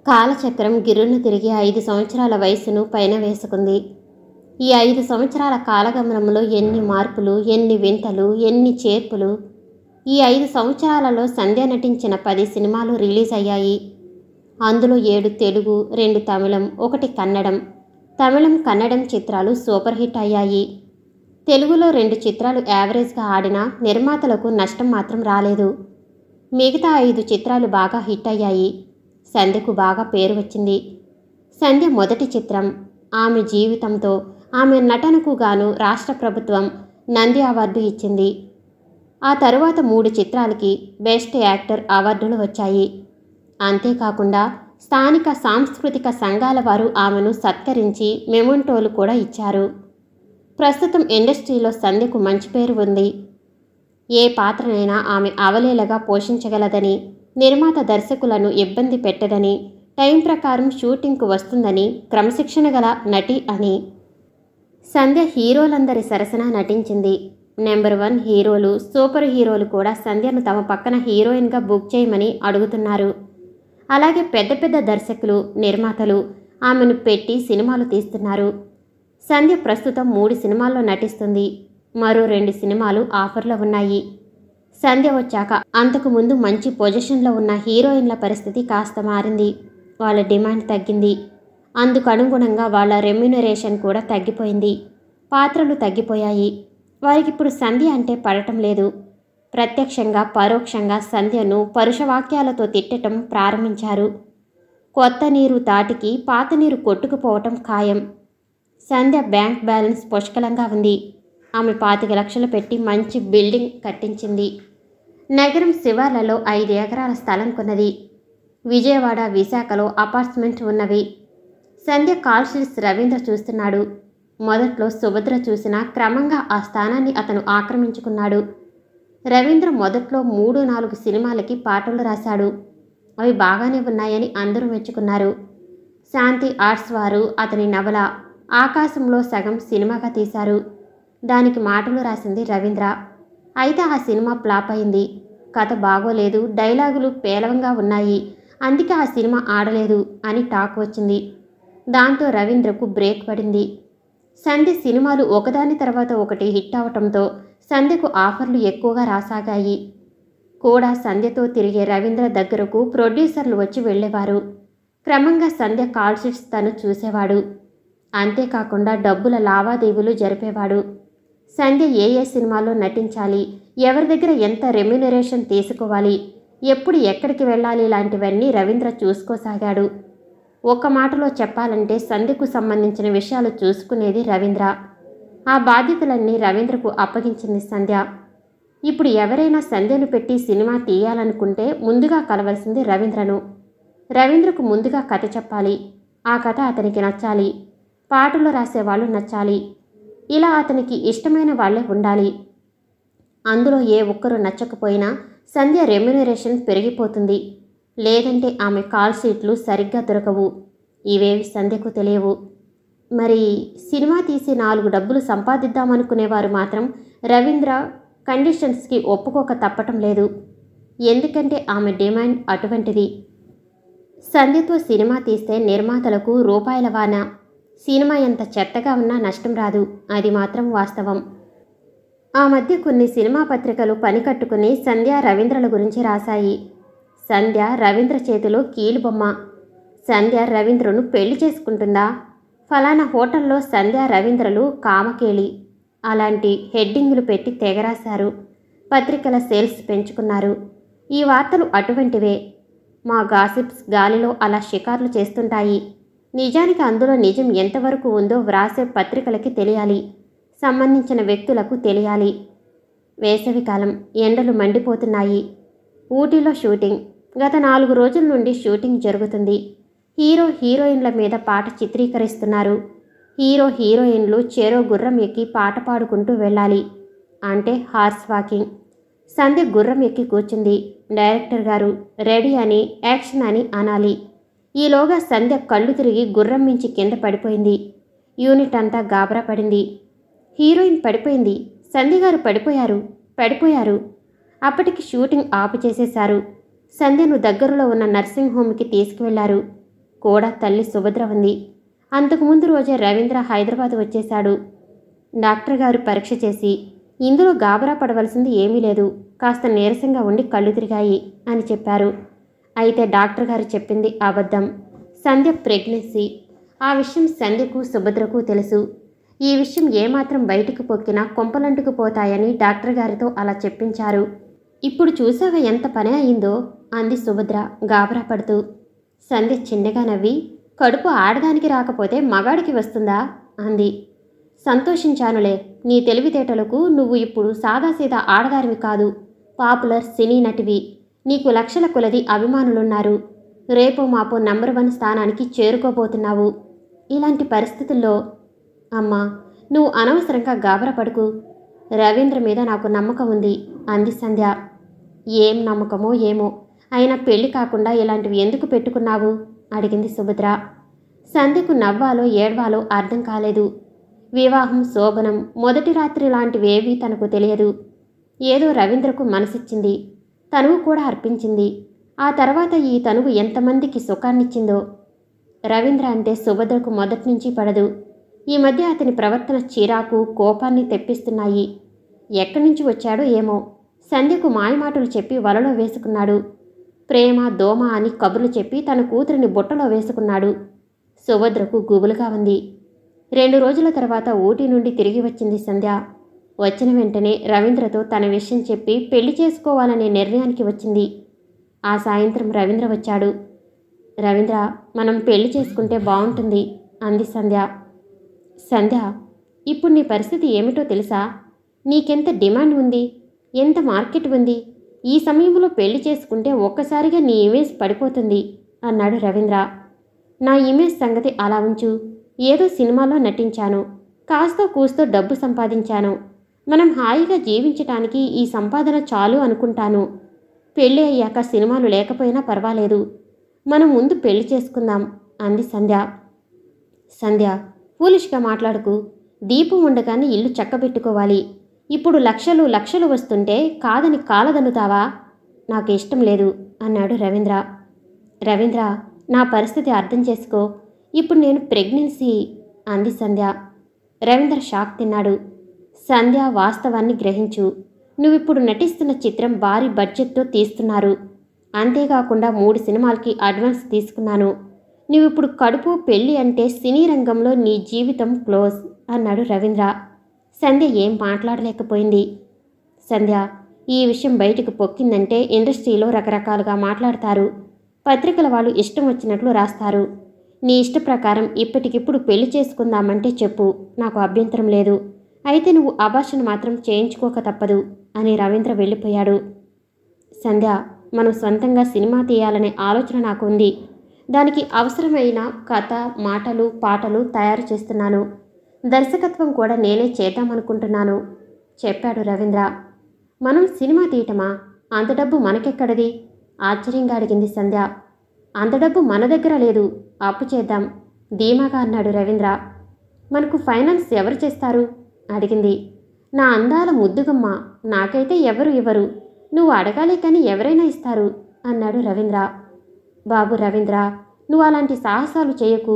కాలచక్రం గిర్రున తిరిగి 5 సంవత్సరాల వయసును పైన వేసుకుంది. ఈ 5 సంవత్సరాల కాలగమనంలో ఎన్ని మార్పులు, ఎన్ని వింతలు, ఎన్ని చేర్పులు. ఈ 5 సంవత్సరాలలో సంధ్య నటించిన 10 సినిమాలు రిలీజ్ అయ్యాయి. అందులో 7 తెలుగు, 2 తమిళం, 1 కన్నడం. తమిళం, కన్నడం చిత్రాలు సూపర్ హిట్ అయ్యాయి. తెలుగులో 2 చిత్రాలు యావరేజ్గా ఆడినా నిర్మాతలకు నష్టం మాత్రం రాలేదు. మిగతా 5 చిత్రాలు బాగా హిట్ అయ్యాయి. సంధ్యకు బాగా పేరు వచ్చింది. సంధ్య మొదటి చిత్రం. ఆమె జీవితంతో, ఆమె నటనకు గాను రాష్ట్ర ప్రభుత్వం నంది అవార్డు ఇచ్చింది. ఆ తరువాత 3 చిత్రాలకి బెస్ట్ యాక్టర్ అవార్డులు వచ్చాయి. అంతేకాకుండా స్థానిక సాంస్కృతిక సంఘాల వారు ఆమెను సత్కరించి మెమొంటోలు కూడా ఇచ్చారు. ప్రస్తుతం ఇండస్ట్రీలో సంధ్యకు మంచి పేరు ఉంది. ఏ పాత్రనైనా ఆమె అవలీలగా పోషించగలదని, నిర్మాత దర్శకులను ఇబ్బంది పెట్టదని, టైం ప్రకారం షూటింగ్కు వస్తుందని, క్రమశిక్షణ గల నటి అని. సంధ్య హీరోలందరి సరసన నటించింది. నెంబర్ 1 హీరోలు, సూపర్ హీరోలు కూడా సంధ్యను తమ పక్కన హీరోయిన్గా బుక్ చేయమని అడుగుతున్నారు. అలాగే పెద్ద పెద్ద దర్శకులు, నిర్మాతలు ఆమెను పెట్టి సినిమాలు తీస్తున్నారు. సంధ్య ప్రస్తుతం 3 సినిమాల్లో నటిస్తుంది. మరో 2 సినిమాలు ఆఫర్లో ఉన్నాయి. సంధ్య వచ్చాక అంతకుముందు మంచి పొజిషన్లో ఉన్న హీరోయిన్ల పరిస్థితి కాస్త మారింది. వాళ్ళ డిమాండ్ తగ్గింది. అందుకు అనుగుణంగా వాళ్ళ రెమ్యునరేషన్ కూడా తగ్గిపోయింది. పాత్రలు తగ్గిపోయాయి. వారికిప్పుడు సంధ్య అంటే పడటం లేదు. ప్రత్యక్షంగా పరోక్షంగా సంధ్యను పరుషవాక్యాలతో తిట్టడం ప్రారంభించారు. కొత్త నీరు తాటికి పాత నీరు కొట్టుకుపోవటం ఖాయం. సంధ్య బ్యాంక్ బ్యాలెన్స్ పుష్కలంగా ఉంది. ఆమె 25 లక్షలు పెట్టి మంచి బిల్డింగ్ కట్టించింది. నగరం శివార్లలో 5 ఎకరాల స్థలం కొన్నది. విజయవాడ, విశాఖలో అపార్ట్మెంట్ ఉన్నవి. సంధ్య కాల్ షీట్స్ రవీంద్ర చూస్తున్నాడు. మొదట్లో సుభద్ర చూసినా క్రమంగా ఆ స్థానాన్ని అతను ఆక్రమించుకున్నాడు. రవీంద్ర మొదట్లో 3-4 సినిమాలకి పాటలు రాశాడు. అవి బాగానే ఉన్నాయని అందరూ మెచ్చుకున్నారు. శాంతి ఆర్ట్స్ వారు అతని నవల ఆకాశంలో సగం సినిమాగా తీశారు. దానికి మాటలు రాసింది రవీంద్ర. అయితే ఆ సినిమా ఫ్లాప్ అయింది. కథ బాగోలేదు, డైలాగులు పేలవంగా ఉన్నాయి, అందుకే ఆ సినిమా ఆడలేదు అని టాక్ వచ్చింది. దాంతో రవీంద్రకు బ్రేక్ పడింది. సంధ్య సినిమాలు ఒకదాని తర్వాత ఒకటి హిట్ అవటంతో సంధ్యకు ఆఫర్లు ఎక్కువగా రాసాగాయి. కూడా సంధ్యతో తిరిగే రవీంద్ర దగ్గరకు ప్రొడ్యూసర్లు వచ్చి వెళ్ళేవారు. క్రమంగా సంధ్య కాల్ షీట్స్ తను చూసేవాడు. అంతేకాకుండా డబ్బుల లావాదేవీలు జరిపేవాడు. సంధ్య ఏ సినిమాలో నటించాలి, ఎవరి దగ్గర ఎంత రెమ్యునరేషన్ తీసుకోవాలి, ఎప్పుడు ఎక్కడికి వెళ్ళాలి లాంటివన్నీ రవీంద్ర చూసుకోసాగాడు. ఒక్క మాటలో చెప్పాలంటే సంధ్యకు సంబంధించిన విషయాలు చూసుకునేది రవీంద్ర. ఆ బాధ్యతలన్నీ రవీంద్రకు అప్పగించింది సంధ్య. ఇప్పుడు ఎవరైనా సంధ్యను పెట్టి సినిమా తీయాలనుకుంటే ముందుగా కలవలసింది రవీంద్రను. రవీంద్రకు ముందుగా కథ చెప్పాలి. ఆ కథ అతనికి నచ్చాలి. పాటలు రాసేవాళ్ళు నచ్చాలి. ఇలా అతనికి ఇష్టమైన వాళ్లే ఉండాలి. అందులో ఏ ఒక్కరు నచ్చకపోయినా సంధ్య రెమ్యునరేషన్ పెరిగిపోతుంది. లేదంటే ఆమె కాల్ షీట్లు సరిగ్గా దొరకవు. ఇవేవి సంధ్యకు తెలియవు. మరి సినిమా తీసి 4 డబ్బులు సంపాదిద్దామనుకునేవారు మాత్రం రవీంద్ర కండిషన్స్కి ఒప్పుకోక తప్పటం లేదు. ఎందుకంటే ఆమె డిమాండ్ అటువంటిది. సంధ్యతో సినిమా తీస్తే నిర్మాతలకు రూపాయల వాన. సినిమా ఎంత చెత్తగా ఉన్నా నష్టం రాదు, అది మాత్రం వాస్తవం. ఆ మధ్య కొన్ని సినిమా పత్రికలు పని కట్టుకుని సంధ్య రవీంద్రల గురించి రాశాయి. సంధ్య రవీంద్ర చేతిలో కీలుబొమ్మ. సంధ్య రవీంద్రను పెళ్లి చేసుకుంటుందా? ఫలానా హోటల్లో సంధ్య రవీంద్రలు కామకేళి అలాంటి హెడ్డింగులు పెట్టి తెగరాశారు. పత్రికల సేల్స్ పెంచుకున్నారు. ఈ వార్తలు అటువంటివే. మా గాసిప్స్ గాలిలో అలా షికార్లు చేస్తుంటాయి. నిజానికి అందులో నిజం ఎంతవరకు ఉందో వ్రాసే పత్రికలకి తెలియాలి, సంబంధించిన వ్యక్తులకు తెలియాలి. వేసవికాలం, ఎండలు మండిపోతున్నాయి. ఊటీలో షూటింగ్. గత 4 రోజుల నుండి షూటింగ్ జరుగుతుంది. హీరో హీరోయిన్ల మీద పాట చిత్రీకరిస్తున్నారు. హీరో హీరోయిన్లు చెరో గుర్రం ఎక్కి పాట పాడుకుంటూ వెళ్ళాలి. అంటే హార్స్ వాకింగ్. సంధ్య గుర్రం ఎక్కి కూర్చుంది. డైరెక్టర్ గారు రెడీ అని, యాక్షన్ అని అనాలి. ఈలోగా సంధ్య కళ్ళు తిరిగి గుర్రం మించి కింద పడిపోయింది. యూనిట్ అంతా గాబరా పడింది. హీరోయిన్ పడిపోయింది, సంధ్య గారు పడిపోయారు. అప్పటికి షూటింగ్ ఆపు చేసేశారు. సంధ్యను దగ్గరలో ఉన్న నర్సింగ్ హోమ్కి తీసుకువెళ్లారు. కూడా తల్లి సుభద్ర ఉంది. అంతకుముందు రోజే రవీంద్ర హైదరాబాద్ వచ్చేశాడు. డాక్టర్ గారు పరీక్ష చేసి, ఇందులో గాబరా పడవలసింది ఏమీ లేదు, కాస్త నీరసంగా ఉండి కళ్ళు తిరిగాయి అని చెప్పారు. అయితే డాక్టర్ గారు చెప్పింది అబద్ధం. సంధ్య ప్రెగ్నెన్సీ. ఆ విషయం సంధ్యకు సుభద్రకు తెలుసు. ఈ విషయం ఏమాత్రం బయటకు పొక్కినా కొంపలంటుకు పోతాయని డాక్టర్ గారితో అలా చెప్పించారు. ఇప్పుడు చూసావా ఎంత పని అయిందో అంది సుభద్ర గాబరా పడుతూ. సంధ్య చిన్నగా నవ్వి, కడుపు ఆడదానికి రాకపోతే మగాడికి వస్తుందా అంది. సంతోషించానులే, నీ తెలివితేటలకు నువ్వు ఇప్పుడు సాదాసీదా ఆడదారివి కాదు, పాపులర్ సినీ నటివి. నీకు లక్షల కొలది అభిమానులున్నారు. రేపో మాపో నంబర్ 1 స్థానానికి చేరుకోబోతున్నావు. ఇలాంటి పరిస్థితుల్లో అమ్మా, నువ్వు అనవసరంగా గాబరా పడుకు. రవీంద్ర మీద నాకు నమ్మకం ఉంది అంది సంధ్య. ఏం నమ్మకమో ఏమో, అయినా పెళ్లి కాకుండా ఇలాంటివి ఎందుకు పెట్టుకున్నావు అడిగింది సుభద్ర. సంధ్యకు నవ్వాలో ఏడ్వాలో అర్థం కాలేదు. వివాహం, శోభనం, మొదటి రాత్రి లాంటివేవీ తనకు తెలియదు. ఏదో రవీంద్రకు మనసిచ్చింది, తనువు కూడా అర్పించింది. ఆ తర్వాత ఈ తనువు ఎంతమందికి సుఖాన్నిచ్చిందో. రవీంద్ర అంటే సుభద్రకు మొదటి నుంచి పడదు. ఈ మధ్య అతని ప్రవర్తన చిరాకు, కోపాన్ని తెప్పిస్తున్నాయి. ఎక్కడి నుంచి వచ్చాడో ఏమో, సంధ్యకు మాయమాటలు చెప్పి వలలో వేసుకున్నాడు. ప్రేమ, దోమ అని కబుర్లు చెప్పి తన కూతురిని బుట్టలో వేసుకున్నాడు. సుభద్రకు గుబులుగా ఉంది. 2 రోజుల తర్వాత ఊటీ నుండి తిరిగి వచ్చింది సంధ్య. వచ్చిన వెంటనే రవీంద్రతో తన విషయం చెప్పి పెళ్లి చేసుకోవాలనే నిర్ణయానికి వచ్చింది. ఆ సాయంత్రం రవీంద్ర వచ్చాడు. రవీంద్ర, మనం పెళ్లి చేసుకుంటే బాగుంటుంది అంది సంధ్య. సంధ్య, ఇప్పుడు నీ పరిస్థితి ఏమిటో తెలుసా? నీకెంత డిమాండ్ ఉంది, ఎంత మార్కెట్ ఉంది. ఈ సమయంలో పెళ్లి చేసుకుంటే ఒక్కసారిగా నీ ఇమేజ్ పడిపోతుంది అన్నాడు రవీంద్ర. నా ఇమేజ్ సంగతి అలా ఉంచు. ఏదో సినిమాలో నటించాను, కాస్తో కూస్తో డబ్బు సంపాదించాను. మనం హాయిగా జీవించటానికి ఈ సంపాదన చాలు అనుకుంటాను. పెళ్ళి అయ్యాక సినిమాలు లేకపోయినా పర్వాలేదు. మనం ముందు పెళ్లి చేసుకుందాం అంది సంధ్య. సంధ్య, ఫూలిష్గా మాట్లాడుకు. దీపం ఉండగానే ఇల్లు చక్కబెట్టుకోవాలి. ఇప్పుడు లక్షలు లక్షలు వస్తుంటే కాదని కాలదనుతావా? నాకు ఇష్టం లేదు అన్నాడు రవీంద్ర. రవీంద్ర, నా పరిస్థితి అర్థం చేసుకో. ఇప్పుడు నేను ప్రెగ్నెన్సీ అంది సంధ్య. రవీంద్ర షాక్ తిన్నాడు. సంధ్య, వాస్తవాన్ని గ్రహించు. నువ్విప్పుడు నటిస్తున్న చిత్రం భారీ బడ్జెట్తో తీస్తున్నారు. అంతేకాకుండా 3 సినిమాలకి అడ్వాన్స్ తీసుకున్నాను. నువ్విప్పుడు కడుపు, పెళ్ళి అంటే సినీ రంగంలో నీ జీవితం క్లోజ్ అన్నాడు రవీంద్ర. సంధ్య ఏం మాట్లాడలేకపోయింది. సంధ్య, ఈ విషయం బయటకు పొక్కిందంటే ఇండస్ట్రీలో రకరకాలుగా మాట్లాడతారు. పత్రికల వాళ్ళు ఇష్టం వచ్చినట్లు రాస్తారు. నీ ఇష్ట ప్రకారం ఇప్పటికిప్పుడు పెళ్లి చేసుకుందామంటే చెప్పు, నాకు అభ్యంతరం లేదు. అయితే నువ్వు అబార్షన్ మాత్రం చేయించుకోక తప్పదు అని రవీంద్ర వెళ్ళిపోయాడు. సంధ్య, మనం సొంతంగా సినిమా తీయాలనే ఆలోచన నాకు ఉంది. దానికి అవసరమైన కథ, మాటలు, పాటలు తయారు చేస్తున్నాను. దర్శకత్వం కూడా నేనే చేద్దామనుకుంటున్నాను చెప్పాడు రవీంద్ర. మనం సినిమా తీయటమా? అంత డబ్బు మనకెక్కడది ఆశ్చర్యంగా అడిగింది సంధ్య. అంత డబ్బు మన దగ్గర లేదు, అప్పు చేద్దాం ధీమాగా అన్నాడు రవీంద్ర. మనకు ఫైనాన్స్ ఎవరు చేస్తారు అడిగింది. నా అందాల ముద్దుగమ్మ, నాకైతే ఎవరు ఇవ్వరు. నువ్వు అడగాలే కానీ ఎవరైనా ఇస్తారు అన్నాడు రవీంద్ర. బాబు రవీంద్ర, నువ్వు అలాంటి సాహసాలు చేయకు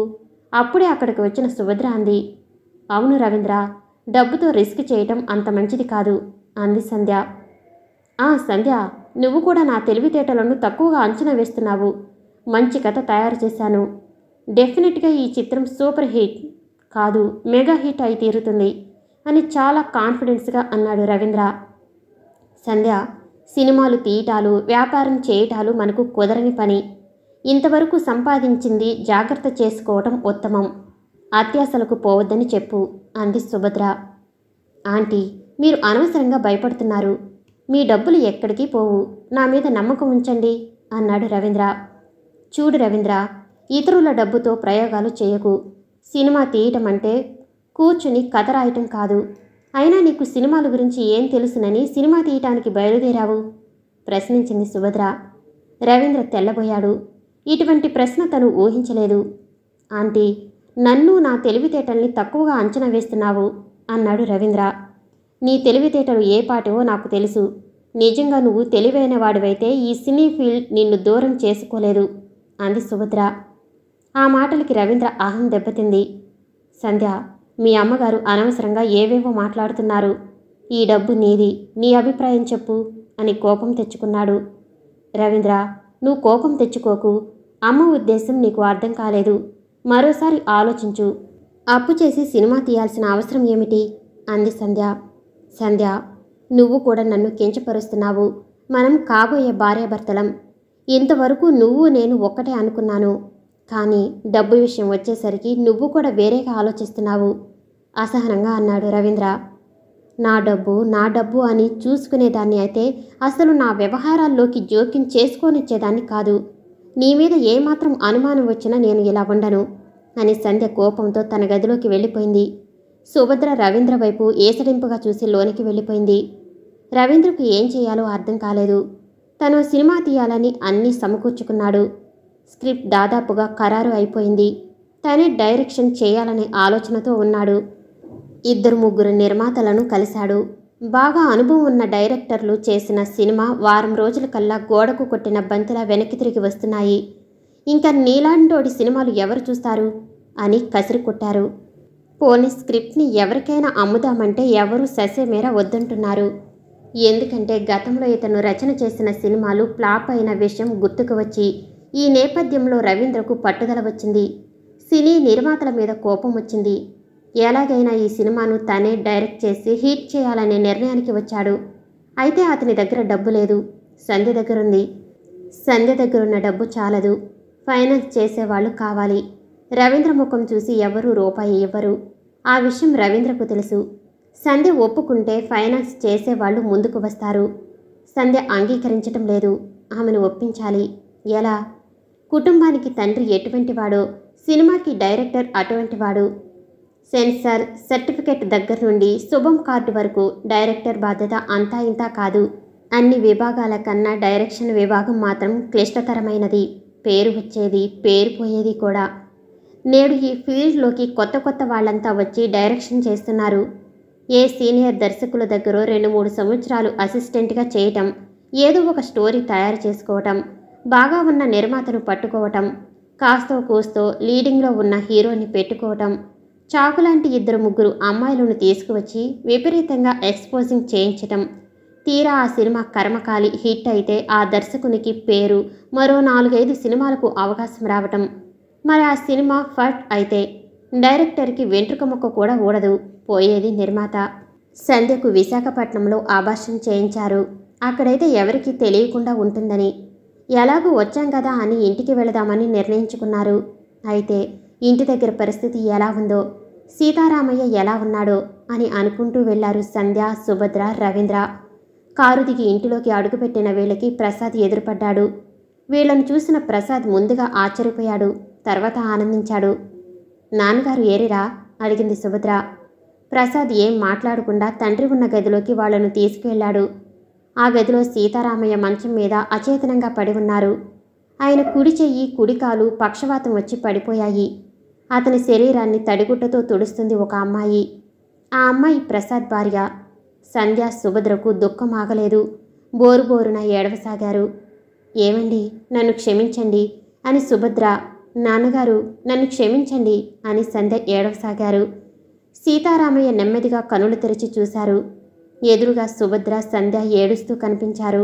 అప్పుడే అక్కడికి వచ్చిన సుభద్ర అంది. అవును రవీంద్ర, డబ్బుతో రిస్క్ చేయటం అంత మంచిది కాదు అంది సంధ్య. సంధ్య, నువ్వు కూడా నా తెలివితేటలను తక్కువగా అంచనా వేస్తున్నావు. మంచి కథ తయారు చేశాను. డెఫినెట్గా ఈ చిత్రం సూపర్ హిట్ కాదు, మెగా హిట్ అయి తీరుతుంది అని చాలా కాన్ఫిడెన్స్గా అన్నాడు రవీంద్ర. సంధ్య, సినిమాలు తీయటాలు, వ్యాపారం చేయటాలు మనకు కుదరని పని. ఇంతవరకు సంపాదించింది జాగ్రత్త చేసుకోవటం ఉత్తమం. అత్యాశలకు పోవద్దని చెప్పు అంది సుభద్ర. ఆంటీ, మీరు అనవసరంగా భయపడుతున్నారు. మీ డబ్బులు ఎక్కడికి పోవు, నా మీద నమ్మకం ఉంచండి అన్నాడు రవీంద్ర. చూడు రవీంద్ర, ఇతరుల డబ్బుతో ప్రయోగాలు చేయకు. సినిమా తీయటం అంటే కూర్చుని కథ రాయటం కాదు. అయినా నీకు సినిమాల గురించి ఏం తెలుసునని సినిమా తీయటానికి బయలుదేరావు ప్రశ్నించింది సుభద్ర. రవీంద్ర తెల్లబోయాడు. ఇటువంటి ప్రశ్న తను ఊహించలేదు. ఆంటీ, నన్ను నా తెలివితేటల్ని తక్కువగా అంచనా వేస్తున్నావు అన్నాడు రవీంద్ర. నీ తెలివితేటలు ఏ పాటివో నాకు తెలుసు. నిజంగా నువ్వు తెలివైన వాడివైతే ఈ సినీ ఫీల్డ్ నిన్ను దూరం చేసుకోలేదు అంది సుభద్ర. ఆ మాటలకి రవీంద్ర అహం దెబ్బతింది. సంధ్య, మీ అమ్మగారు అనవసరంగా ఏవేవో మాట్లాడుతున్నారు. ఈ డబ్బు నీది, నీ అభిప్రాయం చెప్పు అని కోపం తెచ్చుకున్నాడు. రవీంద్ర, నువ్వు కోపం తెచ్చుకోకు. అమ్మ ఉద్దేశం నీకు అర్థం కాలేదు. మరోసారి ఆలోచించు. అప్పు చేసి సినిమా తీయాల్సిన అవసరం ఏమిటి అంది సంధ్య. సంధ్య, నువ్వు కూడా నన్ను కించపరుస్తున్నావు. మనం కాబోయే భార్యాభర్తలం. ఇంతవరకు నువ్వు నేను ఒక్కటే అనుకున్నాను. కానీ డబ్బు విషయం వచ్చేసరికి నువ్వు కూడా వేరేగా ఆలోచిస్తున్నావు అసహనంగా అన్నాడు రవీంద్ర. నా డబ్బు అని చూసుకునేదాన్ని అయితే అసలు నా వ్యవహారాల్లోకి జోక్యం చేసుకోనిచ్చేదాన్ని కాదు. నీ మీద ఏమాత్రం అనుమానం వచ్చినా నేను ఇలా ఉండను అని సంధ్య కోపంతో తన గదిలోకి వెళ్ళిపోయింది. సుభద్ర రవీంద్ర వైపు ఏసడింపుగా చూసి లోనికి వెళ్ళిపోయింది. రవీంద్రకు ఏం చేయాలో అర్థం కాలేదు. తను సినిమా తీయాలని అన్నీ సమకూర్చుకున్నాడు. స్క్రిప్ట్ దాదాపుగా ఖరారు అయిపోయింది. తనే డైరెక్షన్ చేయాలనే ఆలోచనతో ఉన్నాడు. 2-3 నిర్మాతలను కలిశాడు. బాగా అనుభవం ఉన్న డైరెక్టర్లు చేసిన సినిమా వారం రోజుల కల్లా గోడకు కొట్టిన బంతిలా వెనక్కి తిరిగి వస్తున్నాయి. ఇంకా నీలాంటోడి సినిమాలు ఎవరు చూస్తారు అని కసిరి కొట్టారు. పోనీ స్క్రిప్ట్ని ఎవరికైనా అమ్ముదామంటే ఎవరూ ససేమేర వద్దంటున్నారు. ఎందుకంటే గతంలో ఇతను రచన చేసిన సినిమాలు ఫ్లాప్ అయిన విషయం గుర్తుకు వచ్చి ఈ నేపథ్యంలో రవీంద్రకు పట్టుదల వచ్చింది. సినీ నిర్మాతల మీద కోపం వచ్చింది. ఎలాగైనా ఈ సినిమాను తనే డైరెక్ట్ చేసి హిట్ చేయాలనే నిర్ణయానికి వచ్చాడు. అయితే అతని దగ్గర డబ్బు లేదు. సంధ్య దగ్గరుంది. సంధ్య దగ్గరున్న డబ్బు చాలదు. ఫైనాన్స్ చేసేవాళ్ళు కావాలి. రవీంద్ర ముఖం చూసి ఎవరూ రూపాయి ఇవ్వరు. ఆ విషయం రవీంద్రకు తెలుసు. సంధ్య ఒప్పుకుంటే ఫైనాన్స్ చేసేవాళ్ళు ముందుకు వస్తారు. సంధ్య అంగీకరించటం లేదు. ఆమెను ఒప్పించాలి. ఎలా? కుటుంబానికి తండ్రి ఎటువంటివాడో సినిమాకి డైరెక్టర్ అటువంటివాడు. సెన్సార్ సర్టిఫికెట్ దగ్గర నుండి శుభం కార్డు వరకు డైరెక్టర్ బాధ్యత అంతా ఇంతా కాదు. అన్ని విభాగాల కన్నా డైరెక్షన్ విభాగం మాత్రం క్లిష్టతరమైనది. పేరు వచ్చేది, పేరు పోయేది కూడా. నేడు ఈ ఫీల్డ్లోకి కొత్త వాళ్ళంతా వచ్చి డైరెక్షన్ చేస్తున్నారు. ఏ సీనియర్ దర్శకుల దగ్గర 2-3 సంవత్సరాలు అసిస్టెంట్గా చేయటం, ఏదో ఒక స్టోరీ తయారు చేసుకోవటం, బాగా ఉన్న నిర్మాతను పట్టుకోవటం, కాస్తో కూస్తో లీడింగ్లో ఉన్న హీరోని పెట్టుకోవటం, చాకులాంటి 2-3 అమ్మాయిలను తీసుకువచ్చి విపరీతంగా ఎక్స్పోజింగ్ చేయించటం. తీరా ఆ సినిమా కర్మకాలి హిట్ అయితే ఆ దర్శకునికి పేరు, మరో 4-5 సినిమాలకు అవకాశం రావటం. మరి ఆ సినిమా ఫట్ అయితే డైరెక్టర్కి వెంట్రుక ముక్క కూడా ఊడదు. పోయేది నిర్మాత. సంధ్యకు విశాఖపట్నంలో ఆభాషం చేయించారు. అక్కడైతే ఎవరికీ తెలియకుండా ఉంటుందని. ఎలాగూ వచ్చాం కదా అని ఇంటికి వెళదామని నిర్ణయించుకున్నారు. అయితే ఇంటి దగ్గర పరిస్థితి ఎలా ఉందో, సీతారామయ్య ఎలా ఉన్నాడో అని అనుకుంటూ వెళ్లారు సంధ్య, సుభద్ర, రవీంద్ర. కారు దిగి ఇంటిలోకి అడుగుపెట్టిన వీళ్ళకి ప్రసాద్ ఎదురుపడ్డాడు. వీళ్లను చూసిన ప్రసాద్ ముందుగా ఆశ్చర్యపోయాడు. తర్వాత ఆనందించాడు. నాన్నగారు ఏరిరా అడిగింది సుభద్ర. ప్రసాద్ ఏం మాట్లాడకుండా తండ్రి ఉన్న గదిలోకి వాళ్లను తీసుకువెళ్లాడు. ఆ గదిలో సీతారామయ్య మంచం మీద అచేతనంగా పడి ఉన్నారు. ఆయన కుడి చెయ్యి, కుడికాలు పక్షవాతం వచ్చి పడిపోయాయి. అతని శరీరాన్ని తడిగుడ్డతో తుడుస్తుంది ఒక అమ్మాయి. ఆ అమ్మాయి ప్రసాద్ భార్య. సంధ్య, సుభద్రకు దుఃఖం ఆగలేదు. బోరుబోరున ఏడవసాగారు. ఏమండి, నన్ను క్షమించండి అని సుభద్ర, నాన్నగారు నన్ను క్షమించండి అని సంధ్య ఏడవసాగారు. సీతారామయ్య నెమ్మదిగా కనులు తెరిచి చూశారు. ఎదురుగా సుభద్ర, సంధ్య ఏడుస్తూ కనిపించారు.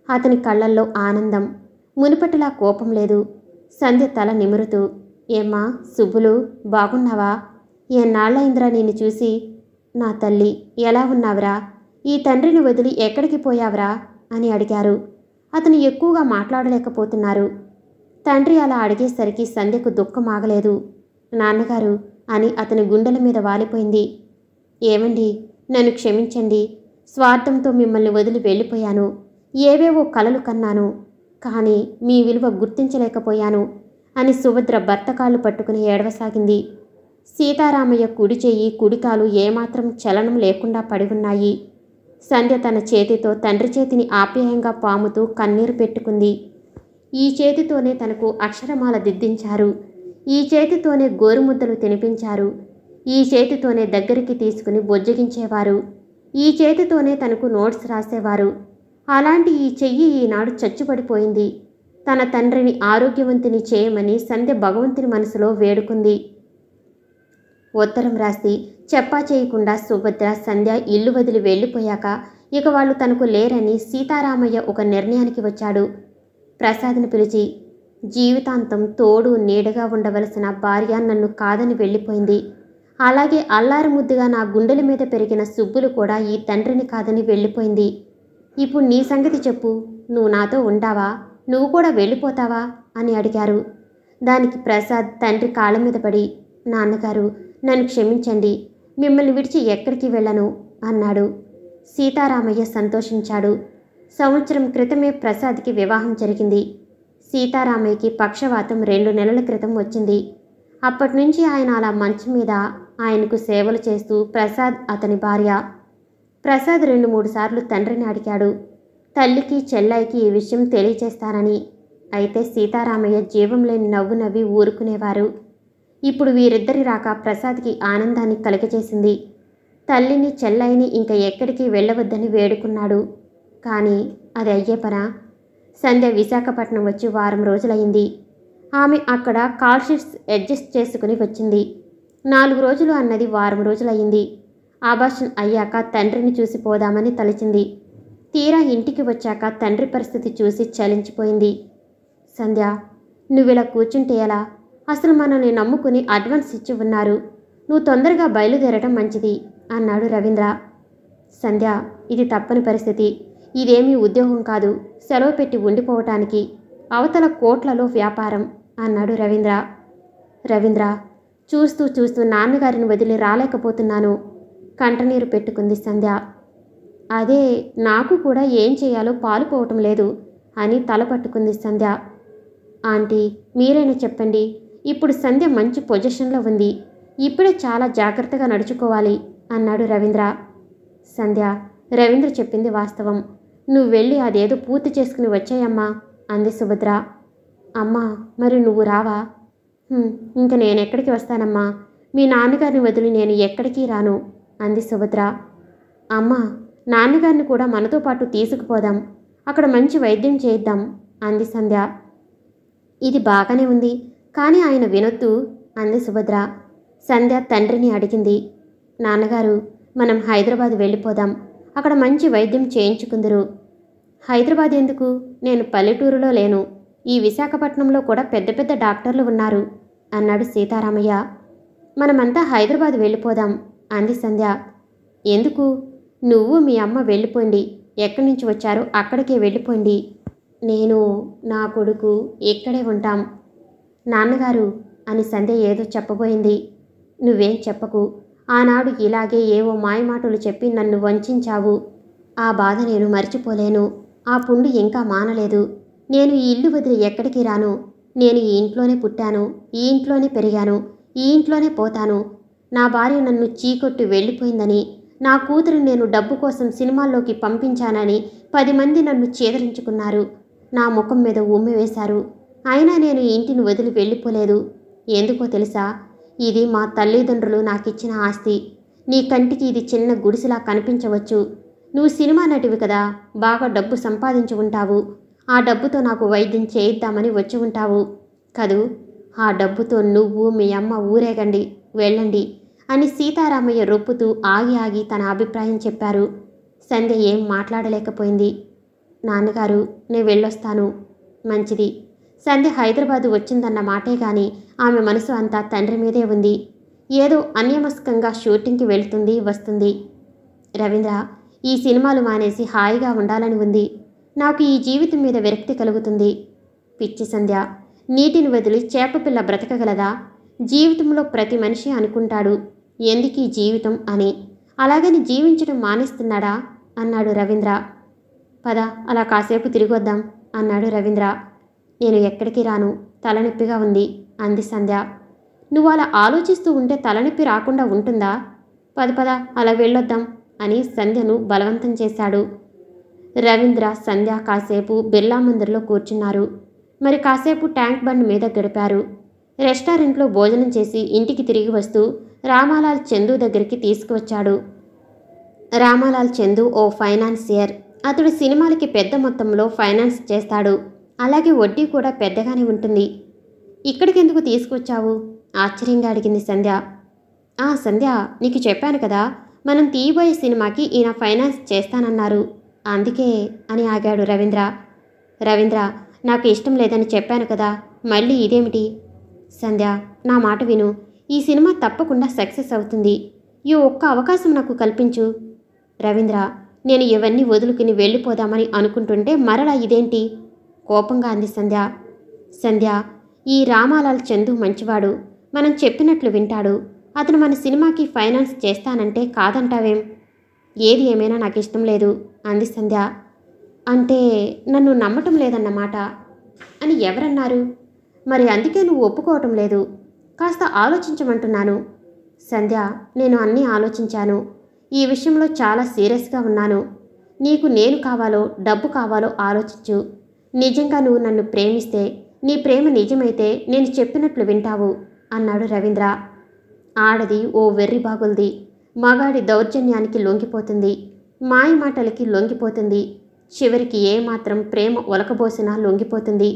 అతని కళ్ళల్లో ఆనందం. మునుపటిలా కోపం లేదు. సంధ్య తల నిమురుతూ, ఏమ్మా సుబ్బులు, బాగున్నావా? ఎన్నాళ్ళైందిరా నిన్ను చూసి? నా తల్లి, ఎలా ఉన్నావురా? ఈ తండ్రిని వదిలి ఎక్కడికి పోయావురా అని అడిగారు. అతను ఎక్కువగా మాట్లాడలేకపోతున్నారు. తండ్రి అలా అడిగేసరికి సంధ్యకు దుఃఖం ఆగలేదు. నాన్నగారు అని అతని గుండెల మీద వాలిపోయింది. ఏమండి, నన్ను క్షమించండి. స్వార్థంతో మిమ్మల్ని వదిలి వెళ్ళిపోయాను. ఏవేవో కలలు కన్నాను. కానీ మీ విలువ గుర్తించలేకపోయాను అని సుభద్ర భర్త కాళ్ళు పట్టుకుని ఏడవసాగింది. సీతారామయ్య కుడి చెయ్యి, కుడికాలు ఏమాత్రం చలనం లేకుండా పడి ఉన్నాయి. సంధ్య తన చేతితో తండ్రి చేతిని ఆప్యాయంగా పాముతూ కన్నీరు పెట్టుకుంది. ఈ చేతితోనే తనకు అక్షరమాల దిద్దించారు. ఈ చేతితోనే గోరుముద్దలు తినిపించారు. ఈ చేతితోనే దగ్గరికి తీసుకుని బొజ్జగించేవారు. ఈ చేతితోనే తనకు నోట్స్ రాసేవారు. అలాంటి ఈ చెయ్యి ఈనాడు చచ్చుపడిపోయింది. తన తండ్రిని ఆరోగ్యవంతుని చేయమని సంధ్య భగవంతుని మనసులో వేడుకుంది. ఉత్తరం రాసి చెప్పా చేయకుండా సుభద్ర సంధ్య ఇల్లు వదిలి వెళ్ళిపోయాక ఇక వాళ్ళు తనకు లేరని సీతారామయ్య ఒక నిర్ణయానికి వచ్చాడు. ప్రసాద్ని పిలిచి, జీవితాంతం తోడు నీడగా ఉండవలసిన భార్య నన్ను కాదని వెళ్ళిపోయింది. అలాగే అల్లారి ముద్దుగా నా గుండెల మీద పెరిగిన సుబ్బులు కూడా ఈ తండ్రిని కాదని వెళ్ళిపోయింది. ఇప్పుడు నీ సంగతి చెప్పు, నువ్వు నాతో ఉంటావా, నువ్వు కూడా వెళ్ళిపోతావా అని అడిగారు. దానికి ప్రసాద్ తండ్రి కాళ్ళ మీద పడి, నాన్నగారు నన్ను క్షమించండి, మిమ్మల్ని విడిచి ఎక్కడికి వెళ్ళను అన్నాడు. సీతారామయ్య సంతోషించాడు. సంవత్సరం క్రితమే ప్రసాద్కి వివాహం జరిగింది. సీతారామయ్యకి పక్షవాతం 2 నెలల క్రితం వచ్చింది. అప్పటి నుంచి ఆయన అలా మంచం మీద ఆయనకు సేవలు చేస్తూ ప్రసాద్ అతని భార్య. ప్రసాద్ 2-3 సార్లు తండ్రిని అడిగాడు, తల్లికి చెల్లాయికి ఈ విషయం తెలియచేస్తానని. అయితే సీతారామయ్య జీవం లేని నవ్వు నవ్వి ఊరుకునేవారు. ఇప్పుడు వీరిద్దరి రాక ప్రసాద్కి ఆనందాన్ని కలుగజేసింది. తల్లిని చెల్లాయిని ఇంకా ఎక్కడికి వెళ్ళవద్దని వేడుకున్నాడు. కానీ అది అయ్యే పనా? సంధ్య విశాఖపట్నం వచ్చి వారం రోజులైంది. ఆమె అక్కడ కాల్ షీట్స్ అడ్జస్ట్ చేసుకుని వచ్చింది. 4 రోజులు అన్నది వారం రోజులయ్యింది. ఆభాషన్ అయ్యాక తండ్రిని చూసి పోదామని తలచింది. తీరా ఇంటికి వచ్చాక తండ్రి పరిస్థితి చూసి చలించిపోయింది. సంధ్య, నువ్విలా కూర్చుంటే ఎలా? అసలు మనల్ని నమ్ముకుని అడ్వాన్స్ ఇచ్చి ఉన్నారు. నువ్వు తొందరగా బయలుదేరడం మంచిది అన్నాడు రవీంద్ర. సంధ్య, ఇది తప్పని పరిస్థితి. ఇదేమీ ఉద్యోగం కాదు, సెలవు పెట్టి ఉండిపోవటానికి. అవతల కోట్లలో వ్యాపారం అన్నాడు రవీంద్ర. రవీంద్ర, చూస్తూ చూస్తూ నాన్నగారిని వదిలి రాలేకపోతున్నాను కంటనీరు పెట్టుకుంది సంధ్య. అదే నాకు కూడా ఏం చేయాలో పాలుపోవటం లేదు అని తల పట్టుకుంది సంధ్య. ఆంటీ, మీరైనా చెప్పండి. ఇప్పుడు సంధ్య మంచి పొజిషన్లో ఉంది. ఇప్పుడే చాలా జాగ్రత్తగా నడుచుకోవాలి అన్నాడు రవీంద్ర. సంధ్య, రవీంద్ర చెప్పింది వాస్తవం. నువ్వు వెళ్ళి అదేదో పూర్తి చేసుకుని వచ్చాయమ్మా అంది సుభద్ర. అమ్మా, మరి నువ్వు రావా? ఇంక నేనెక్కడికి వస్తానమ్మా, మీ నాన్నగారిని వదిలి నేను ఎక్కడికి రాను అంది సుభద్ర. అమ్మా, నాన్నగారిని కూడా మనతో పాటు తీసుకుపోదాం, అక్కడ మంచి వైద్యం చేయిద్దాం అంది సంధ్య. ఇది బాగానే ఉంది, కానీ ఆయన వినొద్దు అంది సుభద్ర. సంధ్య తండ్రిని అడిగింది, నాన్నగారు, మనం హైదరాబాద్ వెళ్ళిపోదాం, అక్కడ మంచి వైద్యం చేయించుకుందరు. హైదరాబాద్ ఎందుకు? నేను పల్లెటూరులో లేను. ఈ విశాఖపట్నంలో కూడా పెద్ద పెద్ద డాక్టర్లు ఉన్నారు అన్నాడు సీతారామయ్య. మనమంతా హైదరాబాద్ వెళ్ళిపోదాం అంది సంధ్య. ఎందుకు? నువ్వు మీ అమ్మ వెళ్ళిపోండి, ఎక్కడి నుంచి వచ్చారో అక్కడికే వెళ్ళిపోండి. నేను, నా కొడుకు ఇక్కడే ఉంటాం. నాన్నగారు అని సంధ్య ఏదో చెప్పబోయింది. నువ్వేం చెప్పకు. ఆనాడు ఇలాగే ఏవో మాయమాటలు చెప్పి నన్ను వంచావు. ఆ బాధ నేను మర్చిపోలేను. ఆ పుండు ఇంకా మానలేదు. నేను ఈ ఇల్లు వదిలి ఎక్కడికి రాను. నేను ఈ ఇంట్లోనే పుట్టాను, ఈ ఇంట్లోనే పెరిగాను, ఈ ఇంట్లోనే పోతాను. నా భార్య నన్ను చీకొట్టి వెళ్ళిపోయిందని, నా కూతురు నేను డబ్బు కోసం సినిమాల్లోకి పంపించానని 10 మంది నన్ను చీదరించుకున్నారు. నా ముఖం మీద ఉమ్మి వేశారు. అయినా నేను ఈ ఇంటిని వదిలి వెళ్ళిపోలేదు. ఎందుకో తెలుసా? ఇది మా తల్లిదండ్రులు నాకిచ్చిన ఆస్తి. నీ కంటికి ఇది చిన్న గుడిసెలా కనిపించవచ్చు. నువ్వు సినిమా నటివి కదా, బాగా డబ్బు సంపాదించి ఉంటావు. ఆ డబ్బుతో నాకు వైద్యం చేయిద్దామని వచ్చి ఉంటావు కదూ. ఆ డబ్బుతో నువ్వు మీ అమ్మ ఊరేగండి, వెళ్ళండి అని సీతారామయ్య రొప్పుతూ ఆగి ఆగి తన అభిప్రాయం చెప్పారు. సంధ్య ఏం మాట్లాడలేకపోయింది. నాన్నగారు, నేను వెళ్ళొస్తాను. మంచిది. సంధ్య హైదరాబాదు వచ్చిందన్న మాటే గాని ఆమె మనసు అంతా తండ్రి మీదే ఉంది. ఏదో అన్యమస్కంగా షూటింగ్కి వెళ్తుంది, వస్తుంది. రవీంద్ర, ఈ సినిమాలు మానేసి హాయిగా ఉండాలని ఉంది. నాకు ఈ జీవితం మీద విరక్తి కలుగుతుంది. పిచ్చి సంధ్య, నీటిని వదిలి చేపపిల్ల బ్రతకగలదా? జీవితంలో ప్రతి మనిషి అనుకుంటాడు, ఎందుకీ జీవితం అని. అలాగని జీవించడం మానేస్తున్నాడా అన్నాడు రవీంద్ర. పద, అలా కాసేపు తిరిగొద్దాం అన్నాడు రవీంద్ర. నేను ఎక్కడికి రాను, తలనొప్పిగా ఉంది అంది సంధ్య. నువ్వు అలా ఆలోచిస్తూ ఉంటే తలనొప్పి రాకుండా ఉంటుందా? పద పద, అలా వెళ్ళొద్దాం అని సంధ్యను బలవంతం చేశాడు. రవీంద్ర, సంధ్య కాసేపు బిర్లా మందిర్లో కూర్చున్నారు. మరి కాసేపు ట్యాంక్ బండ్ మీద గడిపారు. రెస్టారెంట్లో భోజనం చేసి ఇంటికి తిరిగి వస్తూ రామాలాల్ చందు దగ్గరికి తీసుకువచ్చాడు. రామాలాల్ చందు ఓ ఫైనాన్సియర్. అతడు సినిమాలకి పెద్ద మొత్తంలో ఫైనాన్స్ చేస్తాడు. అలాగే వడ్డీ కూడా పెద్దగానే ఉంటుంది. ఇక్కడికెందుకు తీసుకొచ్చావు? ఆశ్చర్యంగా అడిగింది సంధ్య. సంధ్య, నీకు చెప్పాను కదా, మనం తీయబోయే సినిమాకి ఈయన ఫైనాన్స్ చేస్తానన్నారు, అందుకే అని ఆగాడు రవీంద్ర. రవీంద్ర, నాకు ఇష్టం లేదని చెప్పాను కదా, మళ్ళీ ఇదేమిటి? సంధ్య, నా మాట విను. ఈ సినిమా తప్పకుండా సక్సెస్ అవుతుంది. ఈ ఒక్క అవకాశం నాకు కల్పించు. రవీంద్ర, నేను ఇవన్నీ వదులుకుని వెళ్ళిపోదామని అనుకుంటుంటే మరలా ఇదేంటి? కోపంగా అంది సంధ్య. సంధ్య, ఈ రామాలాల్ చందు మంచివాడు. మనం చెప్పినట్లు వింటాడు. అతను మన సినిమాకి ఫైనాన్స్ చేస్తానంటే కాదంటావేం? ఏది ఏమైనా నాకు ఇష్టం లేదు అంది సంధ్య. అంటే నన్ను నమ్మటం లేదన్నమాట అని ఎవరన్నారు? మరి అందుకే నువ్వు ఒప్పుకోవటం లేదు. కాస్త ఆలోచించమంటున్నాను. సంధ్య, నేను అన్నీ ఆలోచించాను. ఈ విషయంలో చాలా సీరియస్గా ఉన్నాను. నీకు నేను కావాలో డబ్బు కావాలో ఆలోచించు. నిజంగా నువ్వు నన్ను ప్రేమిస్తే, నీ ప్రేమ నిజమైతే నేను చెప్పినట్లు వింటావు అన్నాడు రవీంద్ర. ఆడది ఓ వెర్రి బాగుల్ది. మగాడి దౌర్జన్యానికి లొంగిపోతుంది, మాయమాటలకి లొంగిపోతుంది, చివరికి ఏమాత్రం ప్రేమ ఒలకబోసినా లొంగిపోతుంది.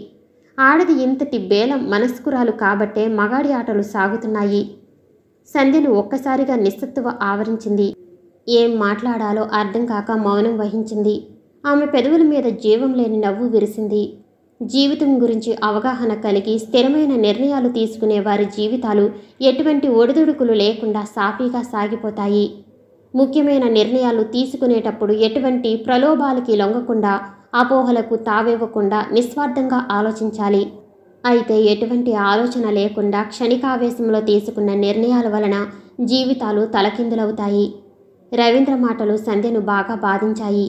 ఆడది ఇంతటి బేలం మనస్కురాలు కాబట్టే మగాడి ఆటలు సాగుతున్నాయి. సంధ్యను ఒక్కసారిగా నిస్సత్తువ ఆవరించింది. ఏం మాట్లాడాలో అర్థం కాక మౌనం వహించింది. ఆమె పెదవుల మీద జీవం లేని నవ్వు విరిసింది. జీవితం గురించి అవగాహన కలిగి స్థిరమైన నిర్ణయాలు తీసుకునే వారి జీవితాలు ఎటువంటి ఒడిదుడుకులు లేకుండా సాఫీగా సాగిపోతాయి. ముఖ్యమైన నిర్ణయాలు తీసుకునేటప్పుడు ఎటువంటి ప్రలోభాలకి లొంగకుండా, అపోహలకు తావివ్వకుండా నిస్వార్థంగా ఆలోచించాలి. అయితే ఎటువంటి ఆలోచన లేకుండా క్షణికావేశంలో తీసుకున్న నిర్ణయాల వలన జీవితాలు తలకిందులవుతాయి. రవీంద్ర మాటలు సంధ్యను బాగా బాధించాయి.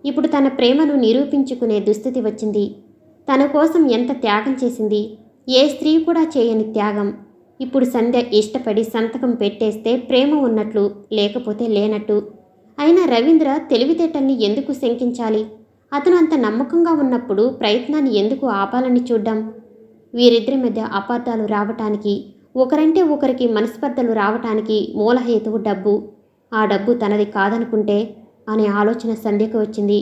ఇప్పుడు తన ప్రేమను నిరూపించుకునే దుస్థితి వచ్చింది. తన కోసం ఎంత త్యాగం చేసింది, ఏ స్త్రీ కూడా చేయని త్యాగం. ఇప్పుడు సంధ్య ఇష్టపడి సంతకం పెట్టేస్తే ప్రేమ ఉన్నట్లు, లేకపోతే లేనట్టు. అయినా రవీంద్ర తెలివితేటల్ని ఎందుకు శంకించాలి? అతను అంత నమ్మకంగా ఉన్నప్పుడు ప్రయత్నాన్ని ఎందుకు ఆపాలని చూడ్డం? వీరిద్దరి మధ్య అపార్థాలు రావటానికి, ఒకరంటే ఒకరికి మనస్పర్ధలు రావటానికి మూలహేతువు డబ్బు. ఆ డబ్బు తనది కాదనుకుంటే అనే ఆలోచన సంధ్యకు వచ్చింది.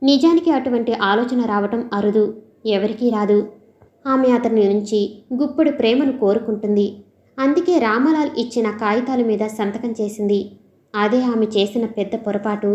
నిజానికి అటువంటి ఆలోచన రావటం అరుదు, ఎవరికీ రాదు. ఆమె అతని నుంచి గుప్పుడు ప్రేమను కోరుకుంటుంది. అందుకే రామలాల్ ఇచ్చిన కాగితాల మీద సంతకం చేసింది. అదే ఆమె చేసిన పెద్ద పొరపాటు.